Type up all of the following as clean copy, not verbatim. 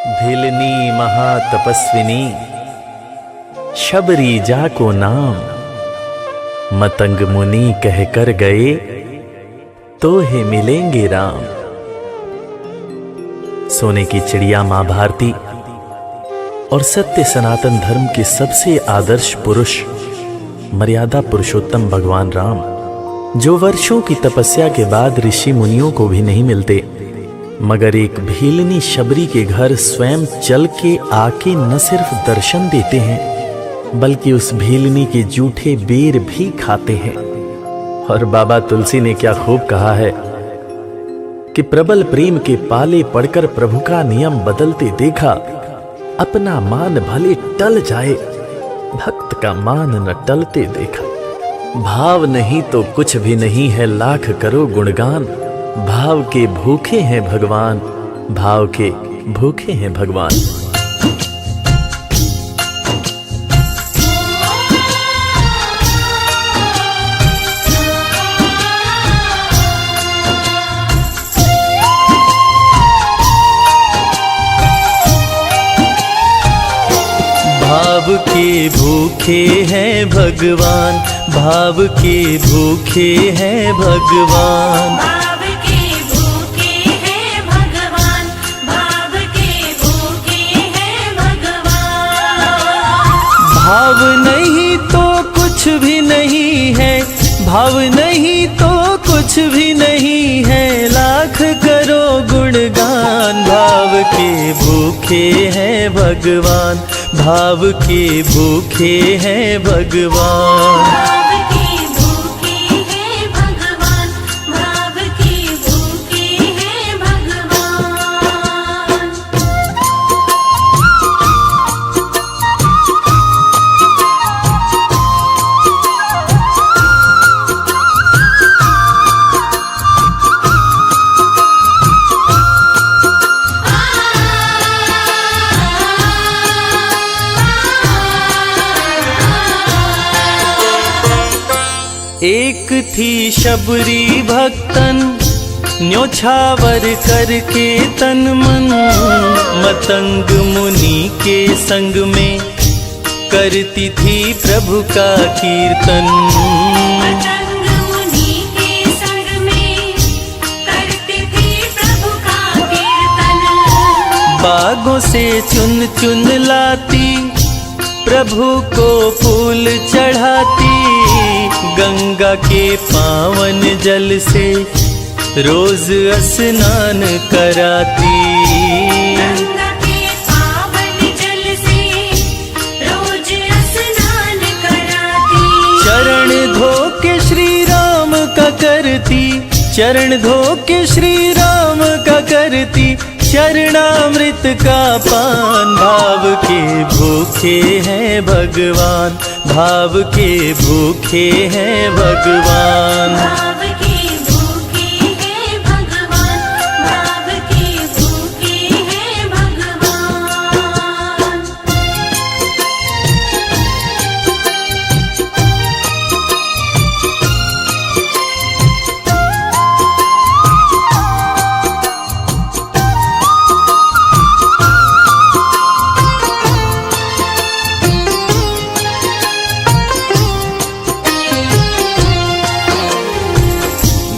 भिलनी महातपस्विनी शबरी जा को नाम, मतंग मुनि कह कर गए तो हे मिलेंगे राम। सोने की चिड़िया मां भारती और सत्य सनातन धर्म के सबसे आदर्श पुरुष मर्यादा पुरुषोत्तम भगवान राम, जो वर्षों की तपस्या के बाद ऋषि मुनियों को भी नहीं मिलते, मगर एक भीलनी शबरी के घर स्वयं चल के आके न सिर्फ दर्शन देते हैं बल्कि उस भीलनी के जूठे बेर भी खाते हैं। और बाबा तुलसी ने क्या खूब कहा है कि प्रबल प्रेम के पाले पड़कर प्रभु का नियम बदलते देखा, अपना मान भले टल जाए भक्त का मान न टलते देखा। भाव नहीं तो कुछ भी नहीं है, लाख करो गुणगान, भाव के भूखे हैं भगवान, भाव के भूखे हैं भगवान। भाव के भूखे हैं भगवान, भाव के भूखे हैं भगवान, भाव के भूखे हैं भगवान, भाव के भूखे हैं भगवान। भाव नहीं तो कुछ भी नहीं है, भाव नहीं तो कुछ भी नहीं है, लाख करो गुणगान। भाव के भूखे हैं भगवान, भाव के भूखे हैं भगवान। भाव के भूखे हैं भगवान, भाव के भूखे हैं भगवान। एक थी शबरी भक्तन, न्योछावर करके तन मन, मतंग मुनि के संग में करती थी प्रभु का कीर्तन। मतंग मुनि के संग में करती थी प्रभु का कीर्तन। बागों से चुन चुन लाती, प्रभु को फूल चढ़ाती, गंगा के पावन जल से रोज स्नान कराती। गंगा के पावन जल से रोज स्नान कराती। चरण धो के श्री राम का करती, चरण धो के श्री राम का करती, चरणामृत का पान। भाव के भूखे हैं भगवान, भाव के भूखे हैं भगवान। भाव के भूखे हैं भगवान, भाव के भूखे हैं भगवान।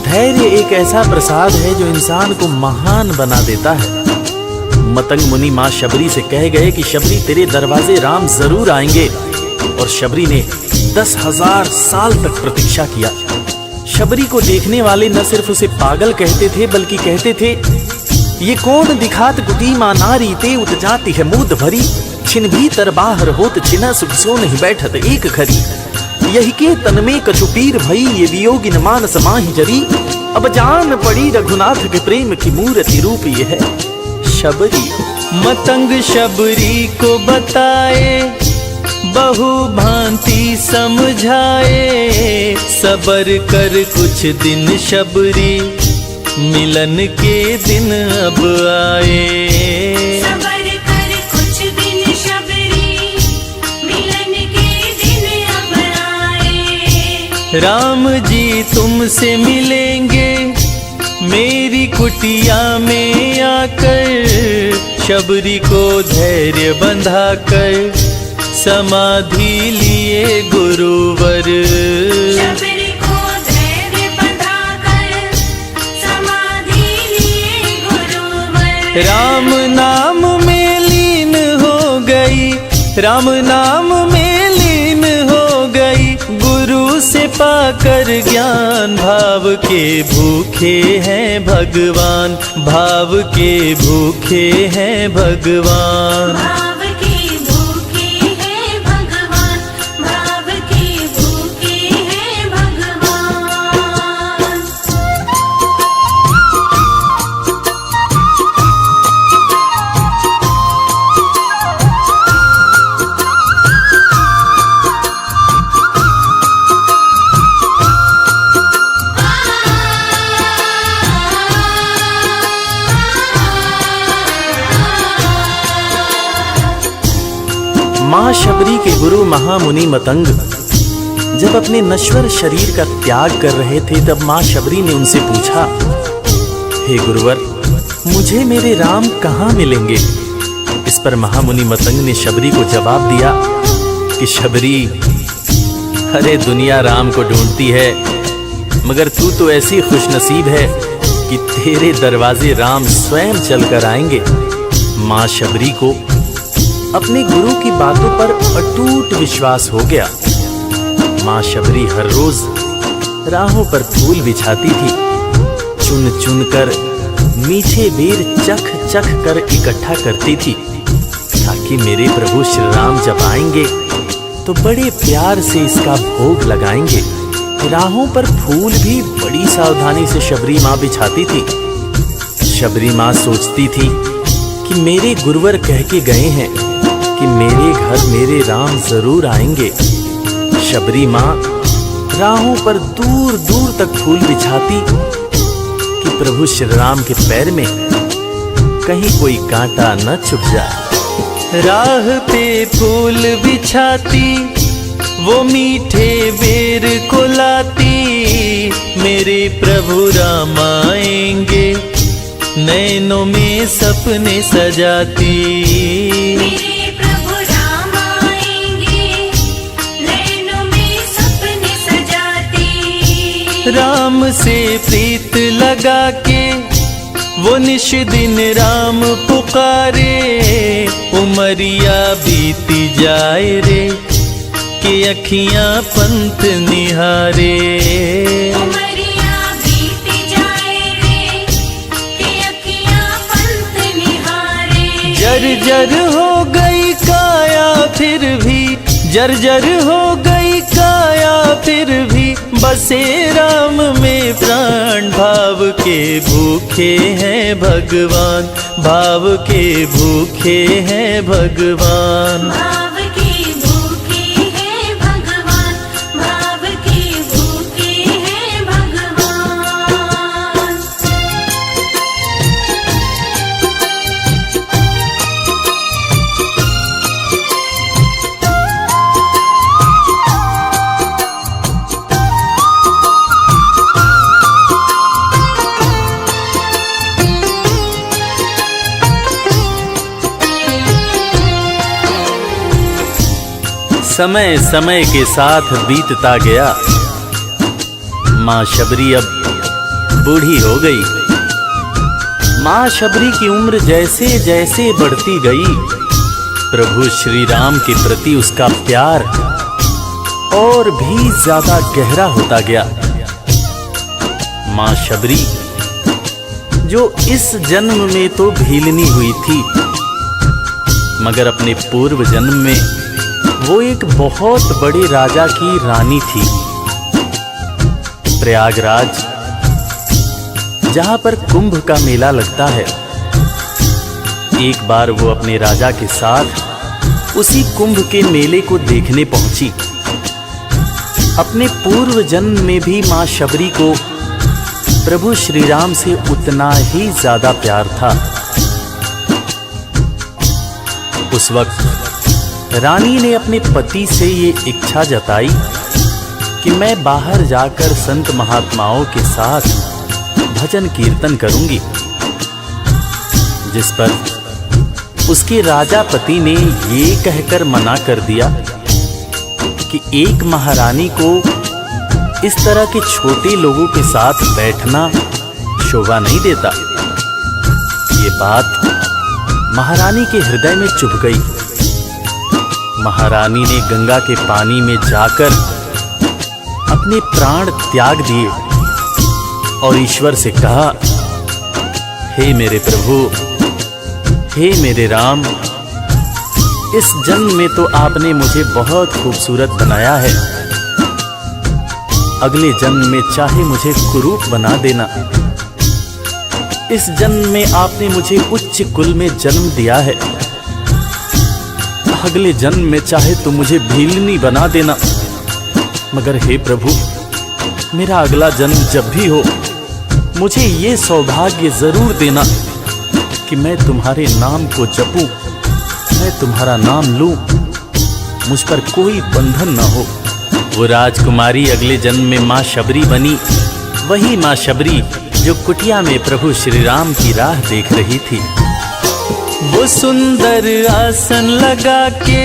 धैर्य एक ऐसा प्रसाद है जो इंसान को महान बना देता है। मतंग मुनि मां शबरी से कह गए कि शबरी तेरे दरवाजे राम जरूर आएंगे, और शबरी ने 10,000 साल तक प्रतीक्षा किया। शबरी को देखने वाले न सिर्फ उसे पागल कहते थे बल्कि कहते थे, ये कौन दिखात कुटी मां नारी ते उत जाती है मूद भरी, छिन भीतर बाहर होत छिना सुख सो नहीं बैठत एक घड़ी, यही के तन में कछुपीर भई ये वियोगिन मानस माहि जरी, अब जान पड़ी रघुनाथ के प्रेम की मूर्ति रूप ये है शबरी। मतंग शबरी को बताए, बहु भांति समझाए, सबर कर कुछ दिन शबरी, मिलन के दिन अब आए। सबर कर कुछ दिन शबरी, मिलन के दिन अब आए। राम जी तुमसे मिलेंगे, मेरी कुटिया में आकर शबरी को धैर्य बंधा कर समाधि लिए गुरुवर। शबरी को धैर्य बंधाकर समाधि लिए गुरुवर। राम नाम में लीन हो गई, राम नाम में लीन हो गई, गुरु से पाकर ज्ञान। भाव के भूखे हैं भगवान, भाव के भूखे हैं भगवान। भाव के भूखे हैं भगवान, भाव के भूखे हैं भगवान। माँ शबरी के गुरु महामुनि मतंग जब अपने नश्वर शरीर का त्याग कर रहे थे, तब माँ शबरी ने उनसे पूछा, हे गुरुवर, मुझे मेरे राम कहाँ मिलेंगे? इस पर महामुनि मतंग ने शबरी को जवाब दिया कि शबरी, अरे दुनिया राम को ढूंढती है, मगर तू तो ऐसी खुशनसीब है कि तेरे दरवाजे राम स्वयं चलकर आएंगे। माँ शबरी को अपने गुरु की बातों पर अटूट विश्वास हो गया। माँ शबरी हर रोज राहों पर फूल बिछाती थी, चुन चुन कर मीठे बेर चख चख कर इकट्ठा करती थी, ताकि मेरे प्रभु श्री राम जब आएंगे तो बड़े प्यार से इसका भोग लगाएंगे। राहों पर फूल भी बड़ी सावधानी से शबरी माँ बिछाती थी। शबरी माँ सोचती थी कि मेरे गुरुवर कह के गए हैं कि मेरे घर मेरे राम जरूर आएंगे। शबरी माँ राहों पर दूर दूर तक फूल बिछाती कि प्रभु श्री राम के पैर में कहीं कोई कांटा न चुभ जाए। राह पे फूल बिछाती, वो मीठे बेर को लाती, मेरे प्रभु राम आएंगे, नैनों में सपने सजाती। मेरे प्रभु राम आएंगे, नैनों में सपने सजाती। राम से प्रीत लगा के वो निश दिन राम पुकारे, उमरिया बीती जाए रे कि अखियां पंथ निहारे। उमरिया बीती जाए रे कि अखियां पंथ निहारे। जर्जर हो गई काया फिर भी, जर्जर हो गई काया फिर भी, बसे राम में प्राण। भाव के भूखे हैं भगवान, भाव के भूखे हैं भगवान। भाव के भूखे हैं भगवान, भाव के भूखे हैं भगवान। समय समय के साथ बीतता गया। माँ शबरी अब बूढ़ी हो गई। माँ शबरी की उम्र जैसे जैसे बढ़ती गई, प्रभु श्री राम के प्रति उसका प्यार और भी ज्यादा गहरा होता गया। माँ शबरी जो इस जन्म में तो भीलनी हुई थी, मगर अपने पूर्व जन्म में वो एक बहुत बड़े राजा की रानी थी। प्रयागराज, जहां पर कुंभ का मेला लगता है, एक बार वो अपने राजा के साथ उसी कुंभ के मेले को देखने पहुंची। अपने पूर्व जन्म में भी मां शबरी को प्रभु श्री राम से उतना ही ज्यादा प्यार था। उस वक्त रानी ने अपने पति से ये इच्छा जताई कि मैं बाहर जाकर संत महात्माओं के साथ भजन कीर्तन करूंगी, जिस पर उसके राजा पति ने ये कहकर मना कर दिया कि एक महारानी को इस तरह के छोटे लोगों के साथ बैठना शोभा नहीं देता। ये बात महारानी के हृदय में चुभ गई। महारानी ने गंगा के पानी में जाकर अपने प्राण त्याग दिए और ईश्वर से कहा, हे मेरे प्रभु, हे मेरे राम, इस जन्म में तो आपने मुझे बहुत खूबसूरत बनाया है, अगले जन्म में चाहे मुझे कुरूप बना देना। इस जन्म में आपने मुझे उच्च कुल में जन्म दिया है, अगले जन्म में चाहे तो मुझे भीलनी बना देना। मगर हे प्रभु, मेरा अगला जन्म जब भी हो, मुझे ये सौभाग्य जरूर देना कि मैं तुम्हारे नाम को जपूं, मैं तुम्हारा नाम लूं, मुझ पर कोई बंधन न हो। वो राजकुमारी अगले जन्म में माँ शबरी बनी, वही माँ शबरी जो कुटिया में प्रभु श्री राम की राह देख रही थी। वो सुंदर आसन लगा के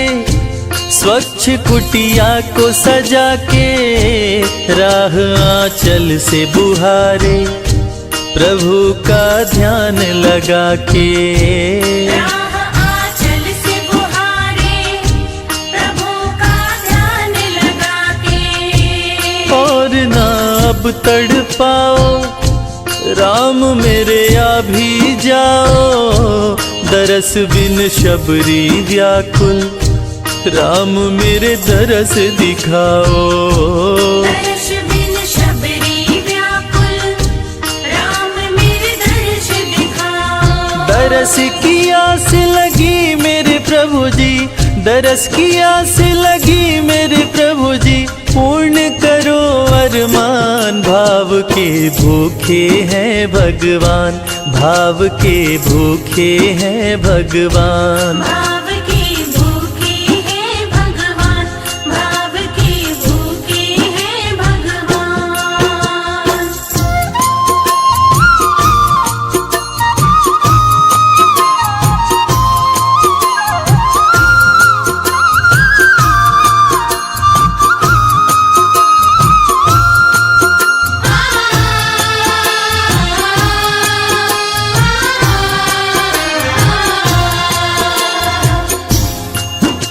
स्वच्छ कुटिया को सजा के, राह आंचल से बुहारे प्रभु का ध्यान लगा के। राह आंचल से बुहारे प्रभु का ध्यान लगा के। और ना अब तड़पाओ राम मेरे, आ भी जाओ, दरस बिन शबरी व्याकुल, राम मेरे दरस दिखाओ। दर्श बिन शबरी व्याकुल, राम मेरे दर्श दिखाओ। दरस की आस लगी मेरे प्रभु जी, दरस की आस लगी मेरे प्रभु जी, पूर्ण करो अरमान। भाव के भूखे हैं भगवान, भाव के भूखे हैं भगवान। भाव के भूखे हैं भगवान, भाव के भूखे हैं भगवान।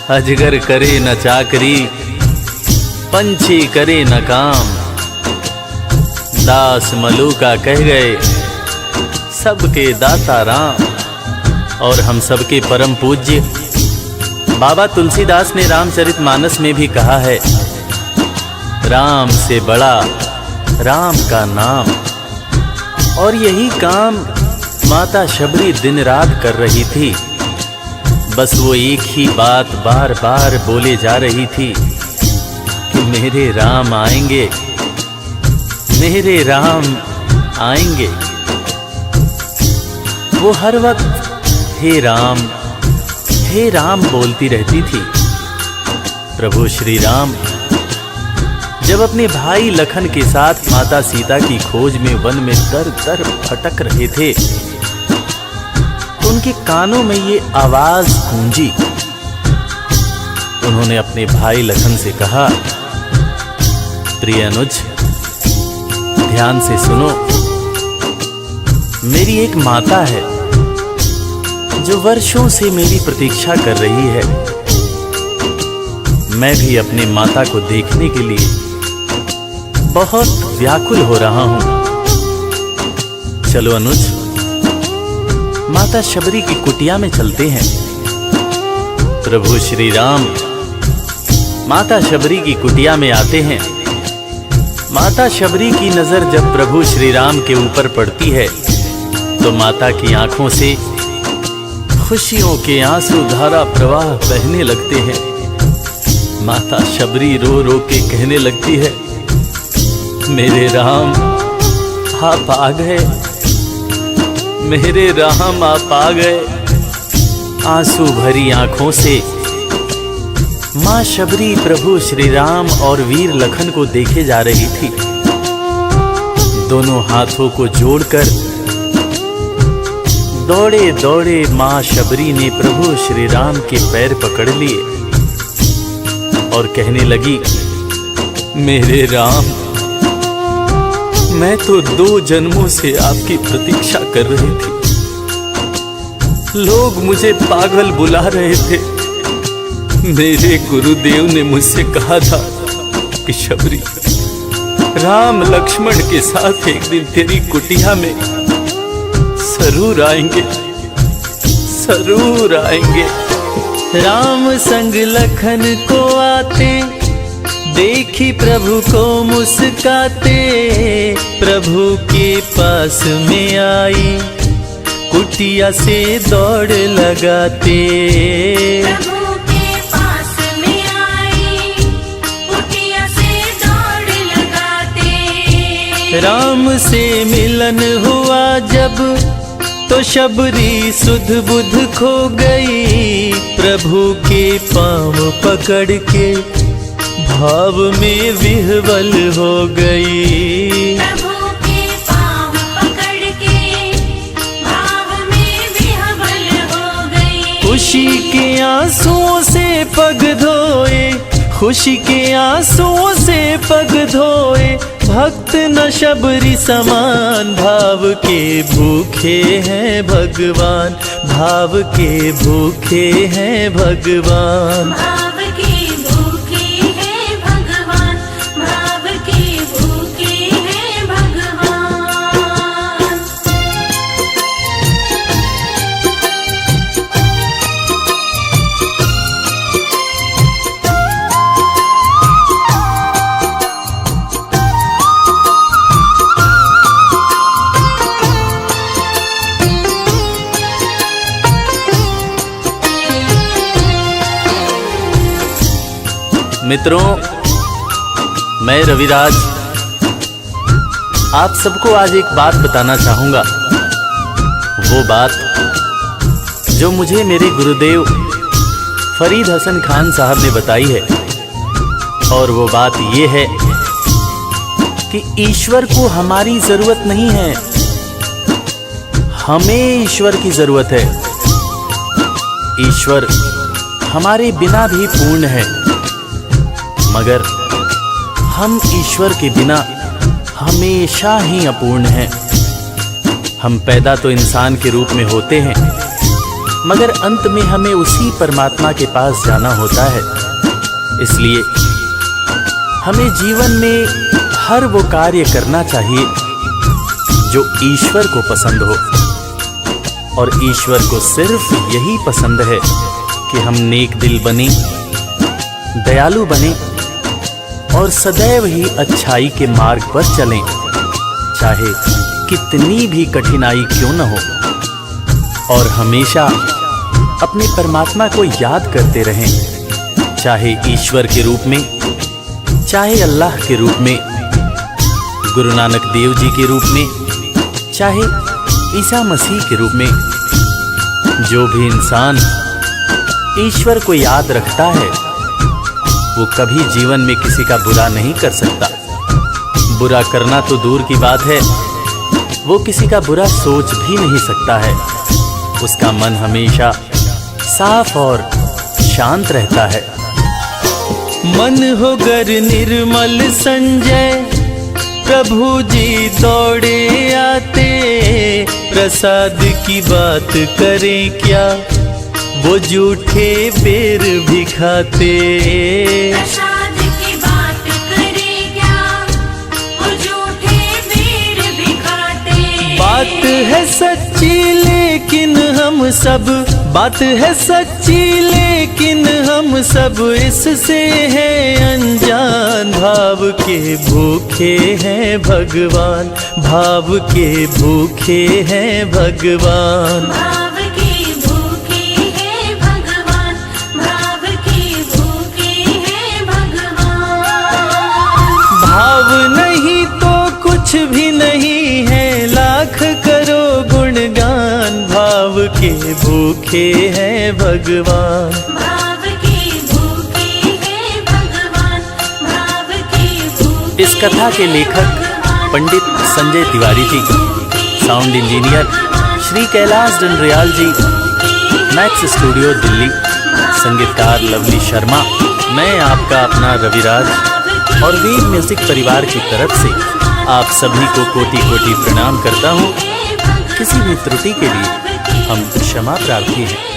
अजगर करे न चाकरी, पंछी करे न काम, दास मलूका कह गए सबके दाता राम। और हम सबके परम पूज्य बाबा तुलसीदास ने रामचरितमानस में भी कहा है, राम से बड़ा राम का नाम। और यही काम माता शबरी दिन रात कर रही थी। बस वो एक ही बात बार बार बोले जा रही थी कि मेरे राम आएंगे, मेरे राम आएंगे। वो हर वक्त हे राम बोलती रहती थी। प्रभु श्री राम जब अपने भाई लखन के साथ माता सीता की खोज में वन में दर दर भटक रहे थे, तो उनके कानों में ये आवाज गूंजी। उन्होंने अपने भाई लखन से कहा, प्रिय अनुज, ध्यान से सुनो। मेरी एक माता है जो वर्षों से मेरी प्रतीक्षा कर रही है। मैं भी अपनी माता को देखने के लिए बहुत व्याकुल हो रहा हूं। चलो अनुज, माता शबरी की कुटिया में चलते हैं। प्रभु श्री राम माता शबरी की कुटिया में आते हैं। माता शबरी की नजर जब प्रभु श्री राम के ऊपर पड़ती है तो माता की आंखों से खुशियों के आंसू धारा प्रवाह बहने लगते हैं। माता शबरी रो रो के कहने लगती है, मेरे राम आप आ गए, मेरे राम आप आ गए। आंसू भरी आंखों से मां शबरी प्रभु श्री राम और वीर लखन को देखे जा रही थी। दोनों हाथों को जोड़कर दौड़े दौड़े माँ शबरी ने प्रभु श्री राम के पैर पकड़ लिए और कहने लगी, मेरे राम, मैं तो 2 जन्मों से आपकी प्रतीक्षा कर रही थी। लोग मुझे पागल बुला रहे थे। मेरे गुरुदेव ने मुझसे कहा था कि शबरी, राम लक्ष्मण के साथ एक दिन तेरी कुटिया में जरूर आएंगे, जरूर आएंगे। राम संग लखन को आते देखी प्रभु को मुस्काते, प्रभु के पास में आई कुटिया से दौड़ लगाते। प्रभु के पास में आई कुटिया से दौड़ लगाते। राम से मिलन हुआ जब तो शबरी सुध बुध खो गई, प्रभु के पाँव पकड़ के भाव में विह्वल हो गई। प्रभु के पाँव पकड़ के भाव में विह्वल हो गई। खुशी के आंसुओं से पग धोए, खुशी के आंसुओं से पग धोए, भक्त न शबरी समान, भाव के भूखे हैं भगवान, भाव के भूखे हैं भगवान। भाव के भूखे हैं भगवान, भाव के भूखे हैं भगवान। मित्रों, मैं रविराज आप सबको आज एक बात बताना चाहूंगा। वो बात जो मुझे मेरे गुरुदेव फरीद हसन खान साहब ने बताई है, और वो बात ये है कि ईश्वर को हमारी जरूरत नहीं है, हमें ईश्वर की जरूरत है। ईश्वर हमारे बिना भी पूर्ण है, मगर हम ईश्वर के बिना हमेशा ही अपूर्ण हैं। हम पैदा तो इंसान के रूप में होते हैं, मगर अंत में हमें उसी परमात्मा के पास जाना होता है। इसलिए हमें जीवन में हर वो कार्य करना चाहिए जो ईश्वर को पसंद हो, और ईश्वर को सिर्फ यही पसंद है कि हम नेक दिल बने, दयालु बने और सदैव ही अच्छाई के मार्ग पर चलें, चाहे कितनी भी कठिनाई क्यों न हो, और हमेशा अपने परमात्मा को याद करते रहें, चाहे ईश्वर के रूप में, चाहे अल्लाह के रूप में, गुरु नानक देव जी के रूप में, चाहे ईसा मसीह के रूप में। जो भी इंसान ईश्वर को याद रखता है वो कभी जीवन में किसी का बुरा नहीं कर सकता। बुरा करना तो दूर की बात है, वो किसी का बुरा सोच भी नहीं सकता है। उसका मन हमेशा साफ और शांत रहता है। मन हो गर निर्मल संजय, प्रभु जी दौड़े आते, प्रसाद की बात करें क्या, वो झूठे बेर भी खाते। प्रसाद की बात करें क्या, वो झूठे बेर भी खाते। बात है सच्ची लेकिन हम सब, बात है सच्ची लेकिन हम सब इससे हैं अनजान। भाव के भूखे हैं भगवान, भाव के भूखे हैं भगवान। भाव के भूखे हैं भगवान, भाव के भूखे हैं भगवान। भाव नहीं तो कुछ भी नहीं है, लाख करो गुणगान। भाव के भूखे हैं भगवान, भाव के भूखे हैं भगवान, भाव के भूखे। इस कथा के लेखक पंडित संजय तिवारी जी, साउंड इंजीनियर श्री कैलाश डंडरियाल जी, मैक्स स्टूडियो दिल्ली। संगीतकार लवली शर्मा। मैं आपका अपना रविराज और वीर म्यूजिक परिवार की तरफ से आप सभी को कोटि कोटि प्रणाम करता हूँ। किसी भी त्रुटि के लिए हम क्षमा प्रार्थी हैं।